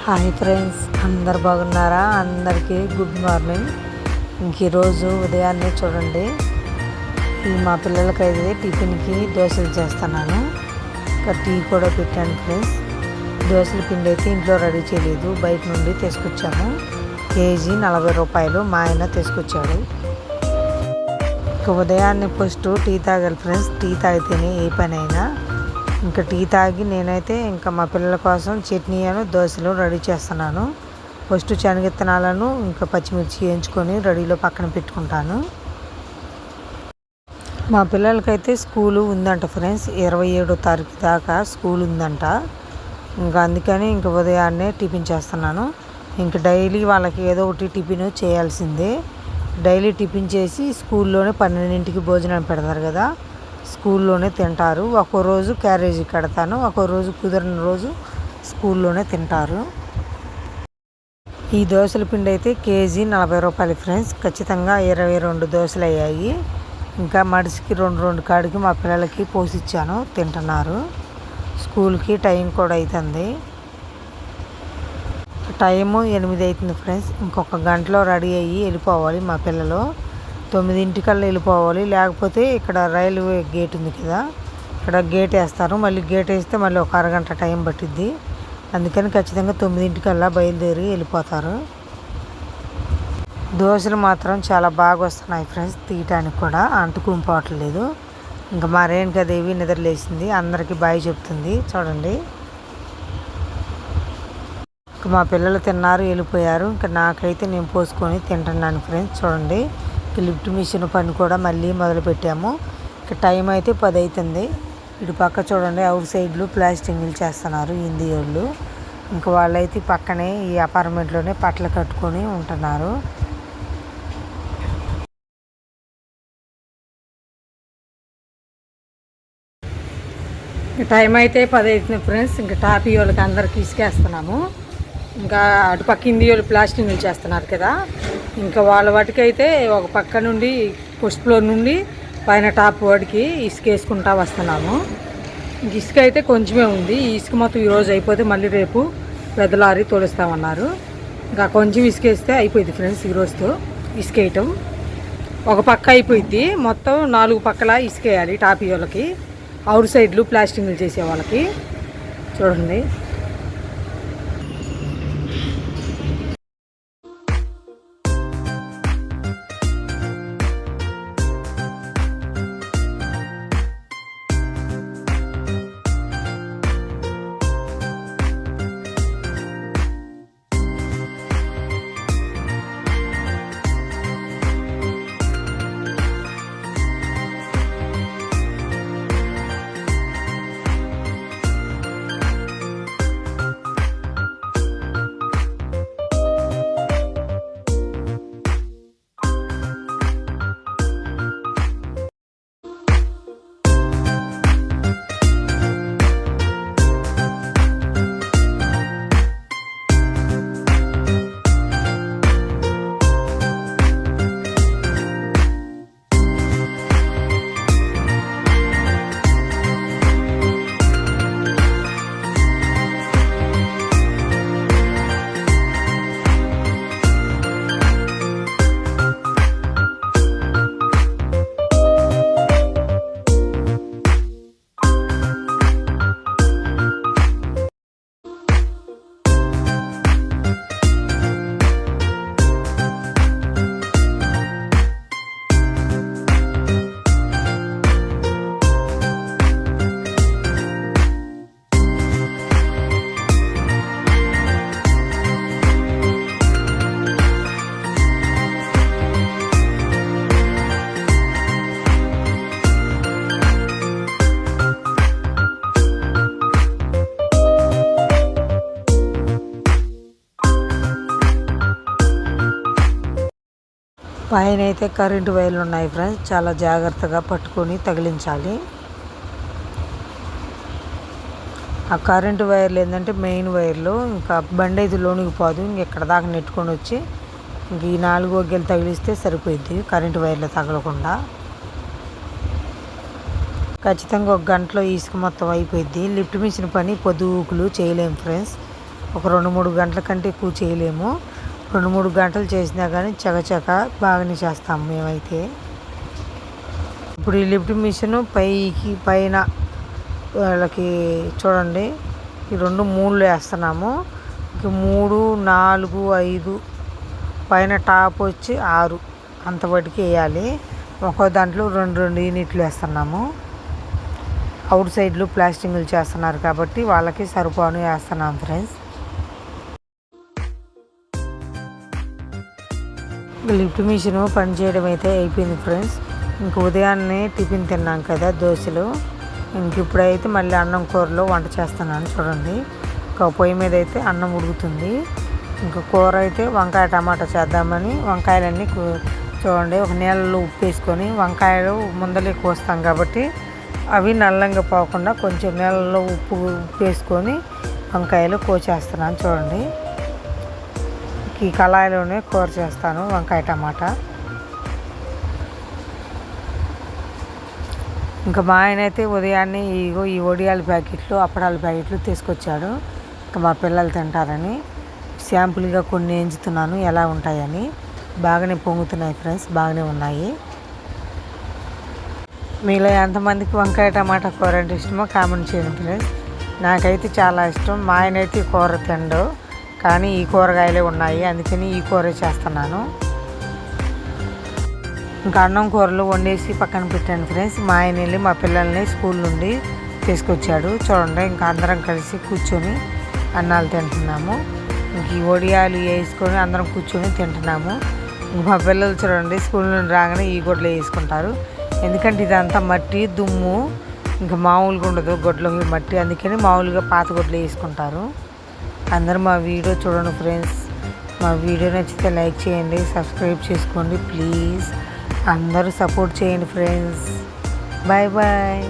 Hi friends, అందరు బాగున్నారా? అందరికీ గుడ్ మార్నింగ్. ఈరోజు ఉదయాన్నే చూడండి, మా పిల్లలకైతే టిఫిన్కి దోశలు చేస్తున్నాను. టీ కూడా పెట్టాను ఫ్రెండ్స్. దోశల పిండి అయితే ఇంట్లో రెడీ చేయలేదు, బయట నుండి తీసుకొచ్చాము. కేజీ 40 రూపాయలు మా ఆయన తీసుకొచ్చాడు. ఉదయాన్నే ఫస్ట్ టీ తాగాలి ఫ్రెండ్స్. టీ తాగితేనే ఏ పని అయినా. ఇంకా టీ తాగి నేనైతే ఇంకా మా పిల్లల కోసం చట్నీ దోశలు రెడీ చేస్తున్నాను. ఫస్ట్ శనగిత్తనాలను ఇంకా పచ్చిమిర్చి వేయించుకొని రెడీలో పక్కన పెట్టుకుంటాను. మా పిల్లలకైతే స్కూలు ఉందంట ఫ్రెండ్స్, 27వ తారీఖు దాకా స్కూల్ ఉందంట. ఇంకా అందుకని ఇంకా ఉదయాన్నే టిఫిన్ చేస్తున్నాను. ఇంకా డైలీ వాళ్ళకి ఏదో ఒకటి టిఫిన్ చేయాల్సిందే. డైలీ టిఫిన్ చేసి స్కూల్లోనే 12ంటికి భోజనం పెడతారు కదా, స్కూల్లోనే తింటారు. ఒక్కో రోజు క్యారేజీ కడతాను, ఒక్కో రోజు కుదిరిన రోజు స్కూల్లోనే తింటారు. ఈ దోశల పిండి అయితే కేజీ 40 రూపాయలు ఫ్రెండ్స్. ఖచ్చితంగా 22 దోశలు అయ్యాయి. ఇంకా మడిసికి 2 కాడికి మా పిల్లలకి పోసిచ్చాను, తింటున్నారు. స్కూల్కి టైం కూడా అవుతుంది. టైము 8 అవుతుంది ఫ్రెండ్స్. ఇంకొక గంటలో రెడీ అయ్యి వెళ్ళిపోవాలి. మా పిల్లలు 9ంటికల్లా వెళ్ళిపోవాలి. లేకపోతే ఇక్కడ రైల్వే గేట్ ఉంది కదా, ఇక్కడ గేట్ వేస్తారు. మళ్ళీ గేట్ వేస్తే మళ్ళీ ఒక అరగంట టైం పట్టిద్ది. అందుకని ఖచ్చితంగా 9ంటికల్లా బయలుదేరి వెళ్ళిపోతారు. దోశలు మాత్రం చాలా బాగా వస్తున్నాయి ఫ్రెండ్స్. తీయటానికి కూడా అంటుకుంపోవట్లేదు. ఇంకా మా రేణుకాదేవి నిద్రలేసింది, అందరికీ బాయ్ చెప్తుంది. చూడండి, మా పిల్లలు తిన్నారు, వెళ్ళిపోయారు. ఇంకా నాకైతే నేను పోసుకొని తింటున్నాను ఫ్రెండ్స్. చూడండి, లిఫ్ట్ మిషన్ పని కూడా మళ్ళీ మొదలుపెట్టాము. ఇక టైం అయితే 10 అవుతుంది. ఇటు పక్క చూడండి, అవుట్ సైడ్లు ప్లాస్టింగ్లు చేస్తున్నారు హిందీ వాళ్ళు. ఇంకా వాళ్ళైతే పక్కనే ఈ అపార్ట్మెంట్లోనే పట్టలు కట్టుకొని ఉంటున్నారు. టైం అయితే 10 అవుతుంది ఫ్రెండ్స్. ఇంకా టాపీ వాళ్ళకి అందరికి ఇసుకేస్తున్నాము. ఇంకా అటుపక్క హిందీ వాళ్ళు ప్లాస్టింగ్లు చేస్తున్నారు కదా, ఇంకా వాళ్ళ వాటికైతే ఒక పక్క నుండి ఫస్ట్ ఫ్లోర్ నుండి పైన టాప్ వాడికి ఇసుక వేసుకుంటా వస్తున్నాము. ఇసుక అయితే కొంచెమే ఉంది. ఈ ఇసుక మొత్తం ఈరోజు అయిపోతే మళ్ళీ రేపు పెద్ద లారీ తోలుస్తామన్నారు. ఇంకా కొంచెం ఇసుక వేస్తే అయిపోయింది ఫ్రెండ్స్. ఈరోజుతో ఇసుక వేయటం ఒక పక్క అయిపోయింది. మొత్తం 4 పక్కల ఇసుక వేయాలి టాపీ వాళ్ళకి, అవుట్ సైడ్లు ప్లాస్టింగ్లు చేసే వాళ్ళకి. చూడండి, పైన అయితే కరెంటు వైర్లు ఉన్నాయి ఫ్రెండ్స్. చాలా జాగ్రత్తగా పట్టుకొని తగిలించాలి. ఆ కరెంటు వైర్లు ఏంటంటే మెయిన్ వైర్లు. ఇంకా బండి అయితే లోనికి పోదు, ఇంకెక్కడ దాకా నెట్టుకొని వచ్చి ఇంక ఈ 4 ఒగ్గలు తగిలిస్తే సరిపోయింది, కరెంటు వైర్లు తగలకుండా. ఖచ్చితంగా ఒక గంటలో ఇసుక మొత్తం అయిపోయింది. లిఫ్ట్ మిషన్ పని పొద్దుకులు చేయలేము ఫ్రెండ్స్. ఒక 2-3 గంటల కంటే ఎక్కువ చేయలేము. 2-3 గంటలు చేసినా కానీ చకచక బాగానే చేస్తాము మేమైతే. ఇప్పుడు ఈ లిఫ్ట్ మిషన్ పైన వాళ్ళకి చూడండి, ఈ 2-3 వేస్తున్నాము. ఇంక 3, 4, 5 పైన టాప్ వచ్చి 6 అంతవరకు వేయాలి. ఒక్కో దాంట్లో 2 యూనిట్లు వేస్తున్నాము. అవుట్ సైడ్లు ప్లాస్టింగ్లు చేస్తున్నారు కాబట్టి వాళ్ళకి సరిపోను వేస్తున్నాం ఫ్రెండ్స్. లిఫ్ట్ మిషన్ పనిచేయడం అయితే అయిపోయింది ఫ్రెండ్స్. ఇంక ఉదయాన్నే టిఫిన్ తిన్నాం కదా, దోశలు. ఇంక ఇప్పుడైతే మళ్ళీ అన్నం కూరలో వంట చేస్తున్నాను చూడండి. ఇంకా పొయ్యి మీద అయితే అన్నం ఉడుకుతుంది. ఇంకా కూర అయితే వంకాయ టమాటా చేద్దామని వంకాయలన్నీ చూడండి ఒక నీళ్ళలో ఉప్పు వేసుకొని, వంకాయలు ముందలే కోస్తాం కాబట్టి అవి నల్లంగా పోకుండా కొంచెం నీళ్ళలో ఉప్పు వేసుకొని వంకాయలు కోసేస్తున్నాను చూడండి. ఈ కళాయిలోనే కూర చేస్తాను వంకాయ టమాటా. ఇంకా మా ఆయన అయితే ఉదయాన్నే ఈ వడియాల ప్యాకెట్లు అప్పడాల ప్యాకెట్లు తీసుకొచ్చాడు. ఇంకా మా పిల్లలు తింటారని శాంపుల్గా కొన్ని ఎంచుతున్నాను ఎలా ఉంటాయని. బాగానే పొంగుతున్నాయి ఫ్రెండ్స్, బాగానే ఉన్నాయి. మీలో ఎంతమందికి వంకాయ టమాటా కూర అంటే ఇష్టమో కామెంట్ చేయండి ఫ్రెండ్స్. నాకైతే చాలా ఇష్టం. మా ఆయన అయితే ఈ కూర తిండు, కానీ ఈ కూరగాయలే ఉన్నాయి అందుకని ఈ కూర చేస్తున్నాను. ఇంకా అన్నం కూరలు వండేసి పక్కన పెట్టాను ఫ్రెండ్స్. మా ఆయన వెళ్ళి మా పిల్లల్ని స్కూల్ నుండి తీసుకొచ్చాడు చూడండి. ఇంకా అందరం కలిసి కూర్చొని అన్నాలు తింటున్నాము. ఇంక ఈ వడియాలు వేసుకొని అందరం కూర్చొని తింటున్నాము. మా పిల్లలు చూడండి స్కూల్ నుండి రాగానే ఈ గొడ్లు వేసుకుంటారు. ఎందుకంటే ఇదంతా మట్టి దుమ్ము, ఇంకా మామూలుగా ఉండదు గొడ్లో మట్టి, అందుకని మామూలుగా పాత గొడ్లు వేసుకుంటారు. అందరూ మా వీడియో చూడండి ఫ్రెండ్స్. మా వీడియో నచ్చితే లైక్ చేయండి, సబ్స్క్రైబ్ చేసుకోండి ప్లీజ్. అందరూ సపోర్ట్ చేయండి ఫ్రెండ్స్. Bye bye.